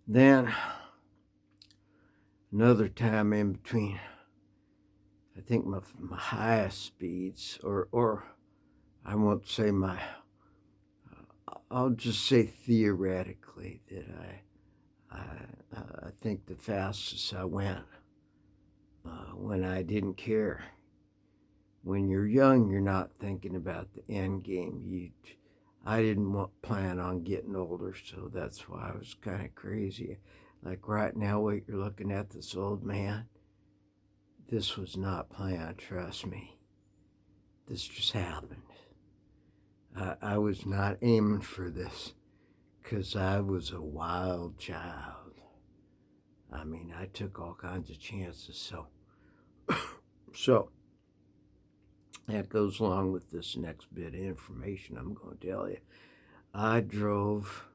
Then another time in between, I think my highest speeds, or I won't say my, I'll just say theoretically that I think the fastest I went when I didn't care. When you're young, you're not thinking about the end game. I didn't plan on getting older, so that's why I was kind of crazy. Like right now, what you're looking at, this old man, this was not planned, trust me. This just happened. I was not aiming for this because I was a wild child. I mean, I took all kinds of chances, so that goes along with this next bit of information I'm going to tell you. I drove,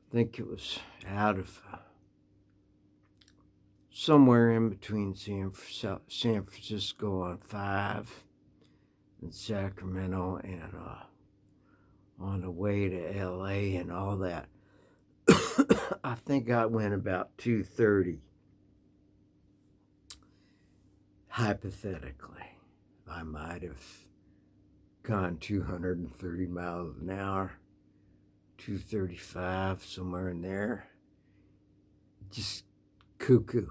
I think it was out of somewhere in between San Francisco on 5 and Sacramento and on the way to LA and all that. I think I went about 230. Hypothetically, I might have gone 230 miles an hour, 235, somewhere in there. Just cuckoo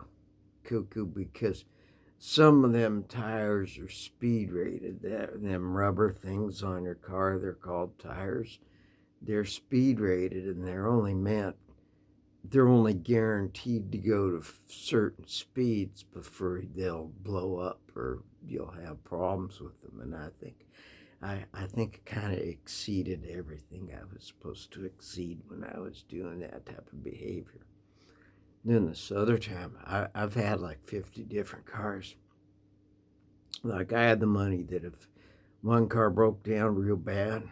because some of them tires are speed rated. Them rubber things on your car, they're called tires. They're speed rated and they're only guaranteed to go to certain speeds before they'll blow up or you'll have problems with them. And I think I kind of exceeded everything I was supposed to exceed when I was doing that type of behavior. Then this other time, I've had like 50 different cars. Like I had the money that if one car broke down real bad,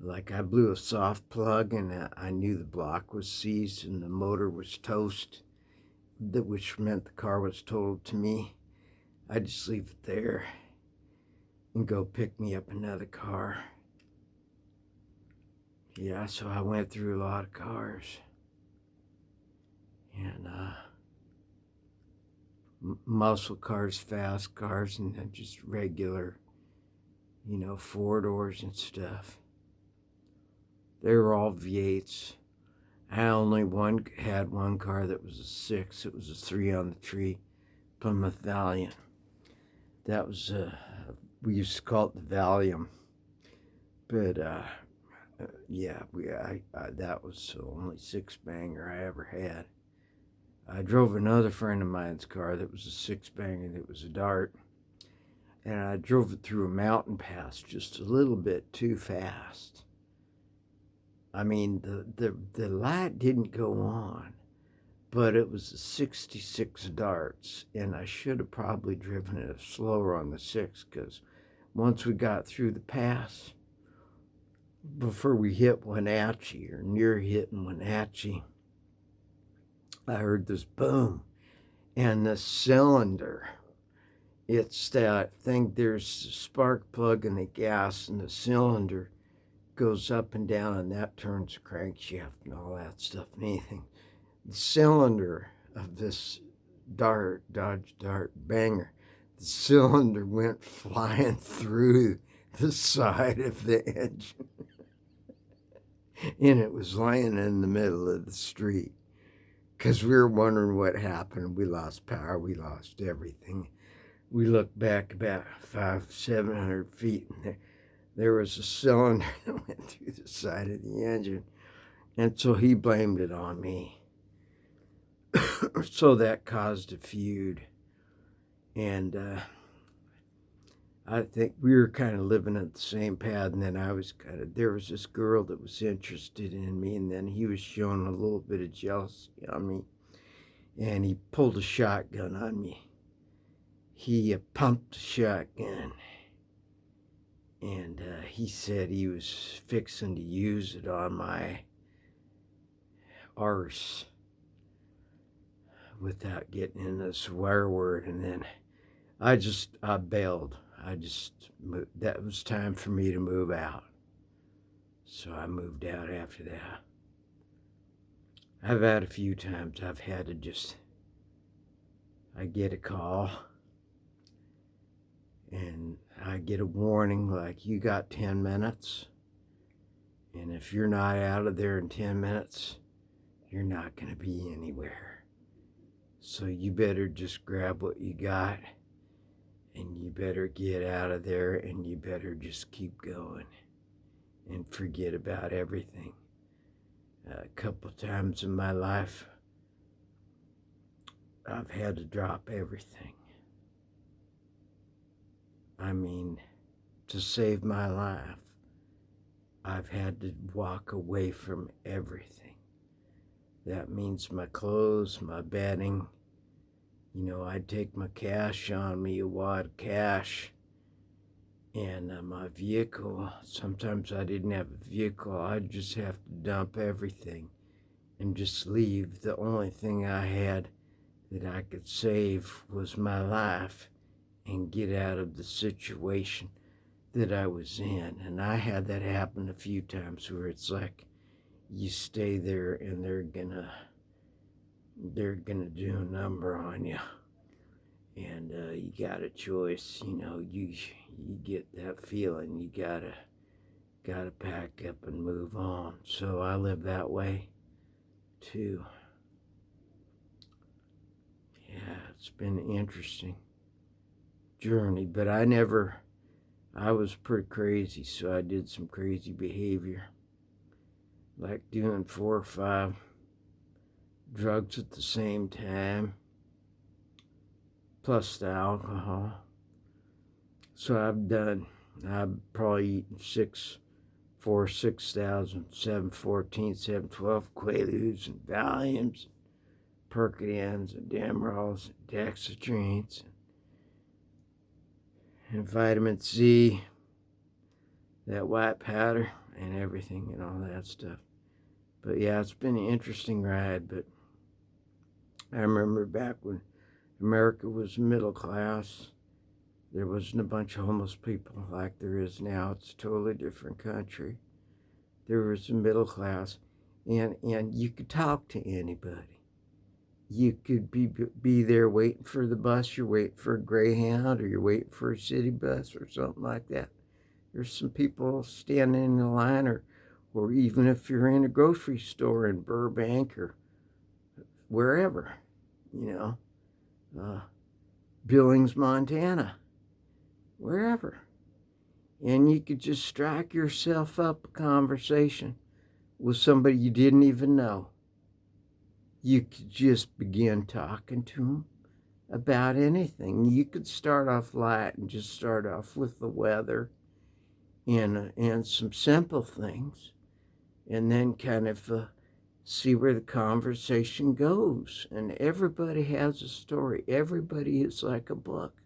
like I blew a soft plug and I knew the block was seized and the motor was toast, which meant the car was totaled to me. I'd just leave it there and go pick me up another car. Yeah, so I went through a lot of cars. And muscle cars, fast cars, and then just regular, 4 doors and stuff. They were all V8s. I only had one car that was a 6. It was a 3 on the tree Plymouth Valiant. That was, we used to call it the Valium. But, yeah, that was the only 6-banger I ever had. I drove another friend of mine's car that was a 6-banger that was a Dart. And I drove it through a mountain pass just a little bit too fast. I mean, the light didn't go on, but it was a 66 Darts, and I should have probably driven it slower on the 6, because once we got through the pass, before we hit Wenatchee, or near hitting Wenatchee, I heard this boom, and the cylinder, it's that thing, there's a spark plug in the gas, and the cylinder goes up and down, and that turns the crankshaft and all that stuff and anything. The cylinder of this Dodge Dart banger, the cylinder went flying through the side of the engine. And it was laying in the middle of the street. Because we were wondering what happened. We lost power, we lost everything. We looked back about 700 feet, and there was a cylinder that went through the side of the engine. And so he blamed it on me. So that caused a feud. And I think we were kind of living at the same pad. And then there was this girl that was interested in me. And then he was showing a little bit of jealousy on me. And he pulled a shotgun on me. He pumped the shotgun. And he said he was fixing to use it on my arse without getting in the swear word. And then I bailed. That was time for me to move out. So I moved out after that. I've had a few times I've had to I get a call and I get a warning like, you got 10 minutes. And if you're not out of there in 10 minutes, you're not going to be anywhere. So you better just grab what you got and you better get out of there and you better just keep going and forget about everything. A couple times in my life, I've had to drop everything. I mean, to save my life, I've had to walk away from everything. That means my clothes, my bedding. You know, I'd take my cash on me, a wad of cash, and my vehicle. Sometimes I didn't have a vehicle. I'd just have to dump everything and just leave. The only thing I had that I could save was my life and get out of the situation that I was in. And I had that happen a few times where it's like you stay there and they're gonna do a number on you, and you got a choice. You know, you get that feeling you gotta pack up and move on. So I live that way too. Yeah, it's been an interesting journey, but I was pretty crazy, so I did some crazy behavior, like doing 4 or 5 drugs at the same time, plus the alcohol. So I've probably eaten 6,000, 714, 712 Quaaludes and Valiums, Percodins and Demerols and Dexatrins and vitamin C, that white powder and everything and all that stuff. But yeah, it's been an interesting ride. But I remember back when America was middle class, there wasn't a bunch of homeless people like there is now. It's a totally different country. There was a middle class, and you could talk to anybody. You could be there waiting for the bus. You're waiting for a Greyhound, or you're waiting for a city bus or something like that. There's some people standing in the line, or even if you're in a grocery store in Burbank or wherever, you know, Billings, Montana, wherever. And you could just strike yourself up a conversation with somebody you didn't even know. You could just begin talking to them about anything. You could start off light and just start off with the weather and some simple things, and then kind of see where the conversation goes. And everybody has a story. Everybody is like a book.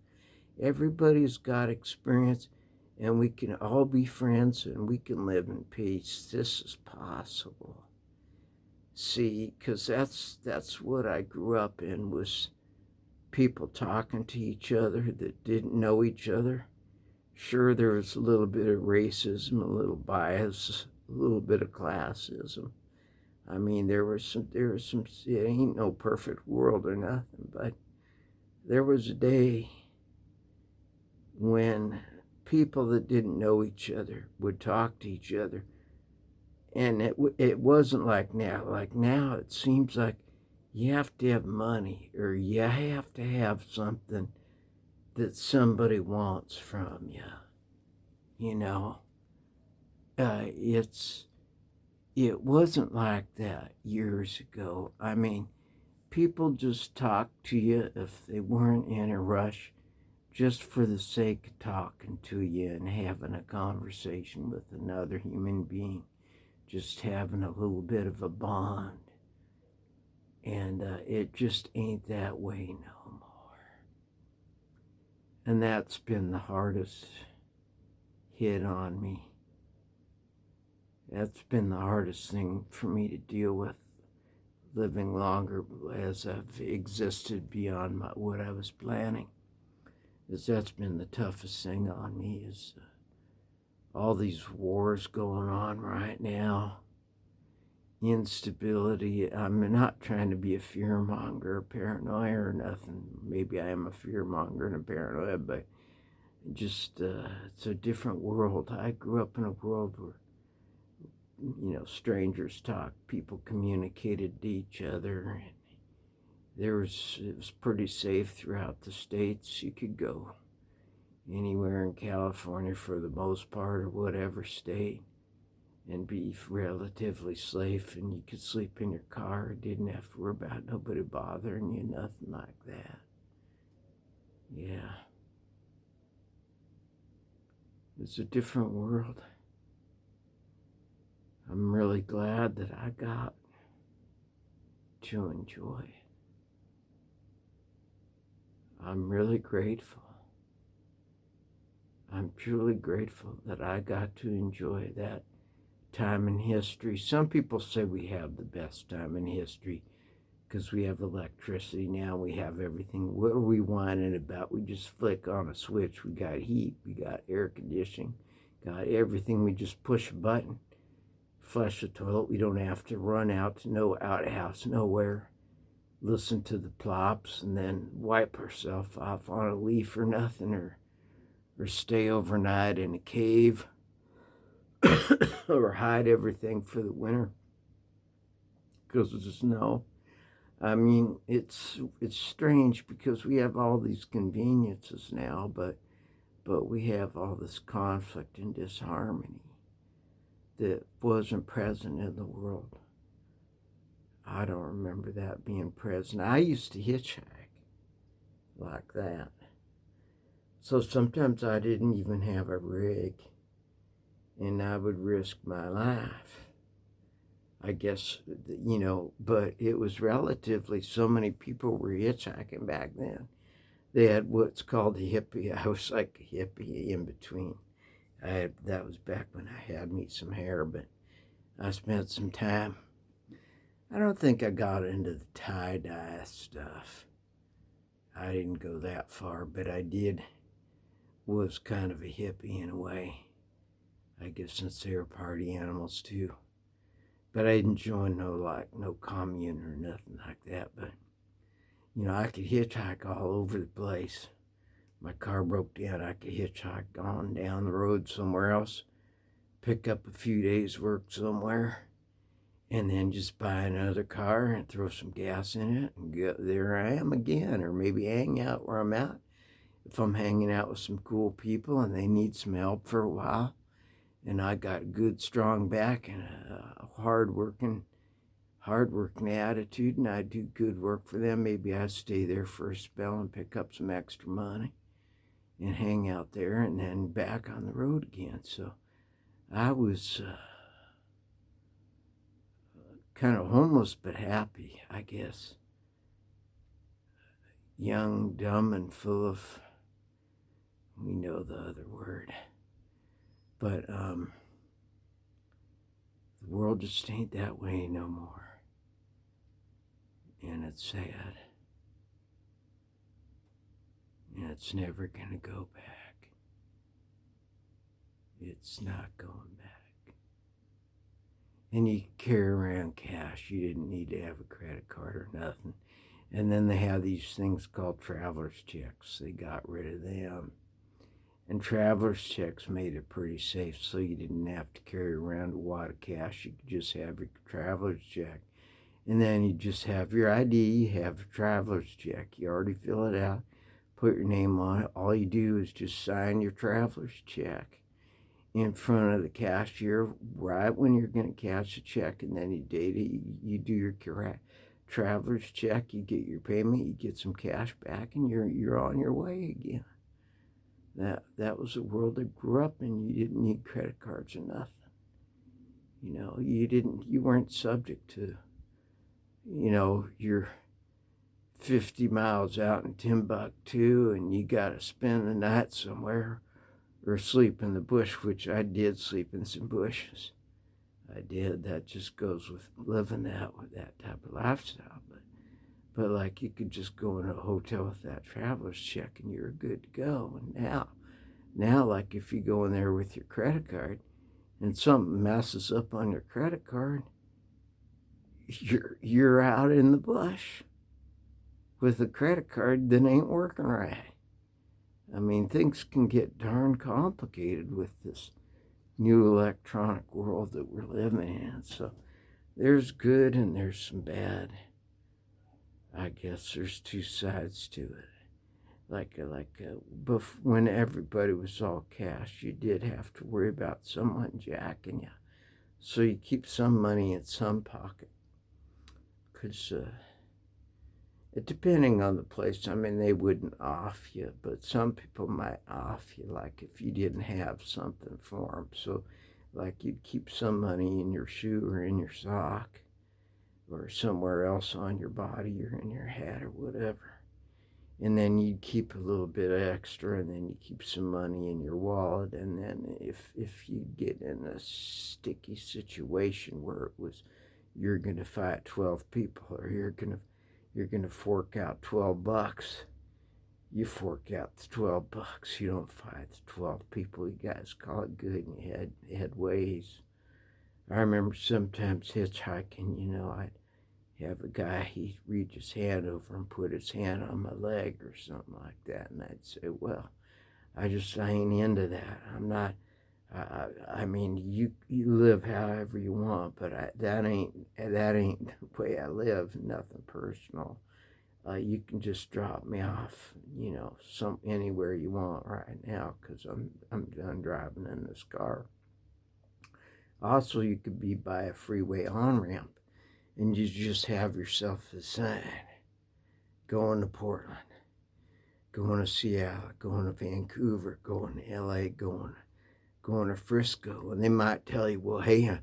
Everybody's got experience, and we can all be friends and we can live in peace. This is possible. See, because that's what I grew up in, was people talking to each other that didn't know each other. Sure, there was a little bit of racism, a little bias, a little bit of classism. I mean, there was some, it ain't no perfect world or nothing, but there was a day when people that didn't know each other would talk to each other. And it wasn't like now. Like now, it seems like you have to have money, or you have to have something that somebody wants from you. You know, it wasn't like that years ago. I mean, people just talked to you if they weren't in a rush, just for the sake of talking to you and having a conversation with another human being, just having a little bit of a bond. And it just ain't that way no more. And that's been the hardest hit on me. That's been the hardest thing for me to deal with, living longer as I've existed beyond what I was planning. That's been the toughest thing on me, is all these wars going on right now. instability. I'm not trying to be a fear monger, paranoia or nothing. Maybe I am a fear monger and a paranoid, but just it's a different world. I grew up in a world where strangers talked, people communicated to each other. It was pretty safe throughout the states. You could go anywhere in California for the most part, or whatever state, and be relatively safe, and you could sleep in your car. Didn't have to worry about nobody bothering you, nothing like that. Yeah. It's a different world. I'm really glad that I got to enjoy it. I'm really grateful. I'm truly grateful that I got to enjoy that time in history. Some people say we have the best time in history because we have electricity now, we have everything. What are we whining about? We just flick on a switch. We got heat, we got air conditioning, got everything. We just push a button, flush the toilet. We don't have to run out to no outhouse nowhere, listen to the plops, and then wipe ourselves off on a leaf or nothing, or stay overnight in a cave or hide everything for the winter because of the snow. I mean, it's strange because we have all these conveniences now, but we have all this conflict and disharmony that wasn't present in the world. I don't remember that being present. I used to hitchhike like that. So sometimes I didn't even have a rig, and I would risk my life. I guess, but it was relatively, so many people were hitchhiking back then. They had what's called a hippie. I was like a hippie in between. That was back when I had me some hair, but I spent some time. I don't think I got into the tie-dye stuff. I didn't go that far, but I was kind of a hippie in a way. I guess since they were party animals too. But I didn't join no commune or nothing like that. But, I could hitchhike all over the place. My car broke down, I could hitchhike on down the road somewhere else, pick up a few days' work somewhere, and then just buy another car and throw some gas in it, and there I am again. Or maybe hang out where I'm at. If I'm hanging out with some cool people and they need some help for a while, and I got a good, strong back and a hard-working attitude, and I do good work for them, maybe I stay there for a spell and pick up some extra money and hang out there, and then back on the road again. So I was kind of homeless but happy, I guess. Young, dumb, and full of, we know the other word. But the world just ain't that way no more. And it's sad. And it's never gonna go back. It's not going back. And you carry around cash. You didn't need to have a credit card or nothing. And then they have these things called traveler's checks. They got rid of them. And traveler's checks made it pretty safe, so you didn't have to carry around a wad of cash. You could just have your traveler's check. And then you just have your ID, you have a traveler's check. You already fill it out, put your name on it. All you do is just sign your traveler's check in front of the cashier right when you're going to cash a check, and then you date it. You do your traveler's check, you get your payment, you get some cash back, and you're on your way again. That was the world I grew up in. You didn't need credit cards or nothing. You weren't subject to, you're 50 miles out in Timbuktu and you got to spend the night somewhere or sleep in the bush, which I did sleep in some bushes. I did. That just goes with living with that type of lifestyle. But like, you could just go in a hotel with that traveler's check and you're good to go. And now, like, if you go in there with your credit card and something messes up on your credit card, you're out in the bush with a credit card that ain't working right. I mean, things can get darn complicated with this new electronic world that we're living in. So there's good and there's some bad. I guess there's two sides to it. When everybody was all cash, you did have to worry about someone jacking you. So you keep some money in some pocket. Because depending on the place, I mean, they wouldn't off you, but some people might off you, like if you didn't have something for them. So, like, you'd keep some money in your shoe or in your sock or somewhere else on your body or in your hat or whatever. And then you'd keep a little bit extra, and then you keep some money in your wallet. And then if you get in a sticky situation where it was you're going to fight 12 people, or you're going to fork out $12, you fork out the $12. You don't fight the 12 people. You guys call it good, and you had ways. I remember sometimes hitchhiking, I'd have a guy, he'd reach his hand over and put his hand on my leg or something like that, and I'd say, well, I ain't into that. I'm not, I mean, you live however you want, but that ain't the way I live. Nothing personal. You can just drop me off, anywhere you want right now, because I'm done driving in this car. Also, you could be by a freeway on-ramp, and you just have yourself a sign going to Portland, going to Seattle, going to Vancouver, going to LA, going to Frisco, and they might tell you, well, hey,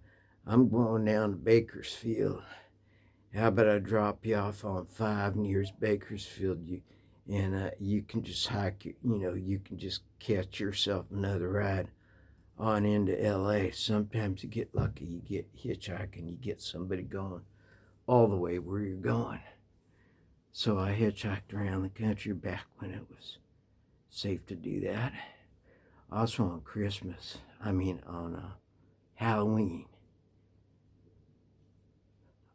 I'm going down to Bakersfield. How about I drop you off on 5 near Bakersfield, and you can just hike, you can just catch yourself another ride on into LA. Sometimes you get lucky, you get hitchhiking, you get somebody going all the way where you're going. So I hitchhiked around the country back when it was safe to do that. Also on on Halloween,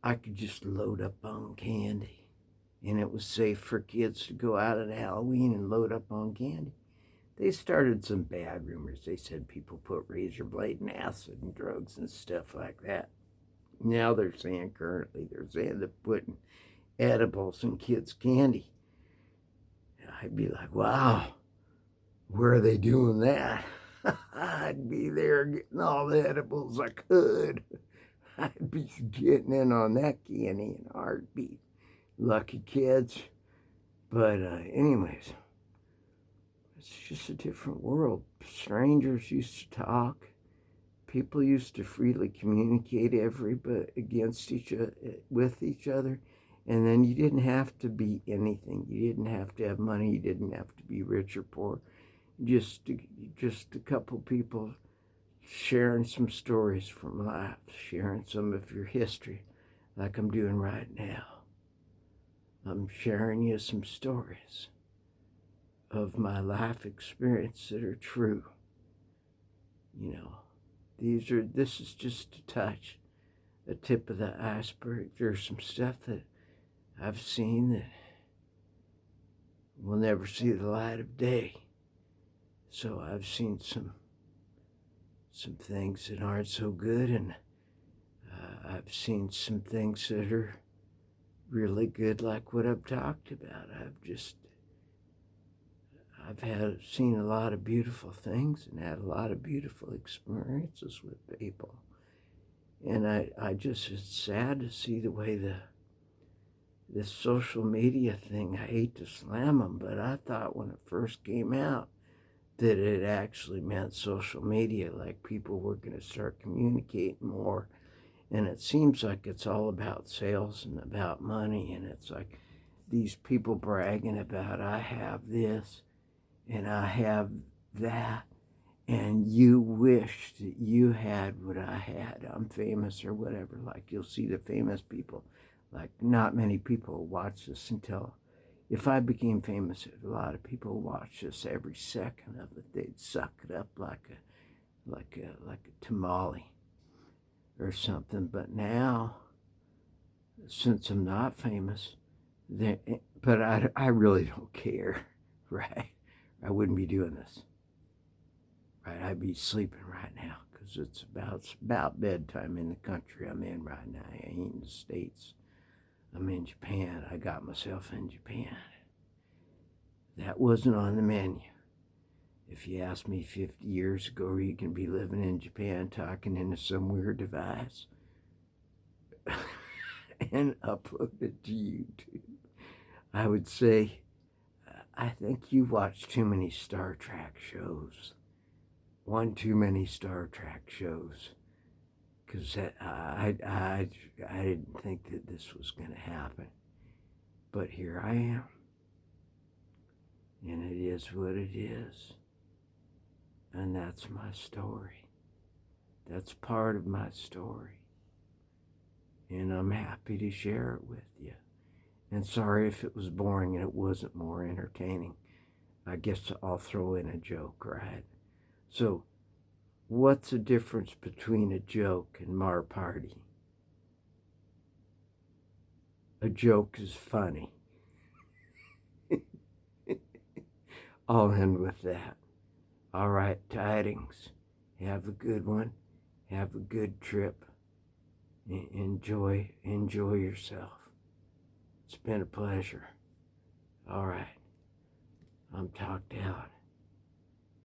I could just load up on candy, and it was safe for kids to go out at Halloween and load up on candy. They started some bad rumors. They said people put razor blade and acid and drugs and stuff like that. Now they're saying they're putting edibles in kids' candy. I'd be like, wow, where are they doing that? I'd be there getting all the edibles I could. I'd be getting in on that candy in a heartbeat. Lucky kids. But anyways, it's just a different world. Strangers used to talk. People used to freely communicate with each other. And then you didn't have to be anything. You didn't have to have money. You didn't have to be rich or poor. Just a couple people sharing some stories from life, sharing some of your history, like I'm doing right now. I'm sharing you some stories of my life experience that are true. This is just a tip of the iceberg. There's some stuff that I've seen that will never see the light of day. So I've seen some things that aren't so good, and I've seen some things that are really good, like what I've talked about. I've seen a lot of beautiful things and had a lot of beautiful experiences with people. And it's sad to see the way this social media thing, I hate to slam them, but I thought when it first came out that it actually meant social media, like people were going to start communicating more. And it seems like it's all about sales and about money, and it's like these people bragging about, I have this and I have that, and you wish that you had what I had. I'm famous or whatever. Like, you'll see the famous people. Like, not many people watch this until, if I became famous, a lot of people watch this every second of it. They'd suck it up like a tamale or something. But now since I'm not famous, then, but I really don't care, right? I wouldn't be doing this, right? I'd be sleeping right now because it's about bedtime in the country I'm in right now. I ain't in the States. I'm in Japan. I got myself in Japan. That wasn't on the menu. If you asked me 50 years ago, you can be living in Japan talking into some weird device and upload it to YouTube, I would say, I think you watch too many Star Trek shows. One too many Star Trek shows. Because I didn't think that this was going to happen. But here I am. And it is what it is. And that's my story. That's part of my story. And I'm happy to share it with you. And sorry if it was boring and it wasn't more entertaining. I guess I'll throw in a joke, right? So, what's the difference between a joke and Mar Party? A joke is funny. I'll end with that. All right, tidings. Have a good one. Have a good trip. Enjoy yourself. It's been a pleasure. All right. I'm talked out.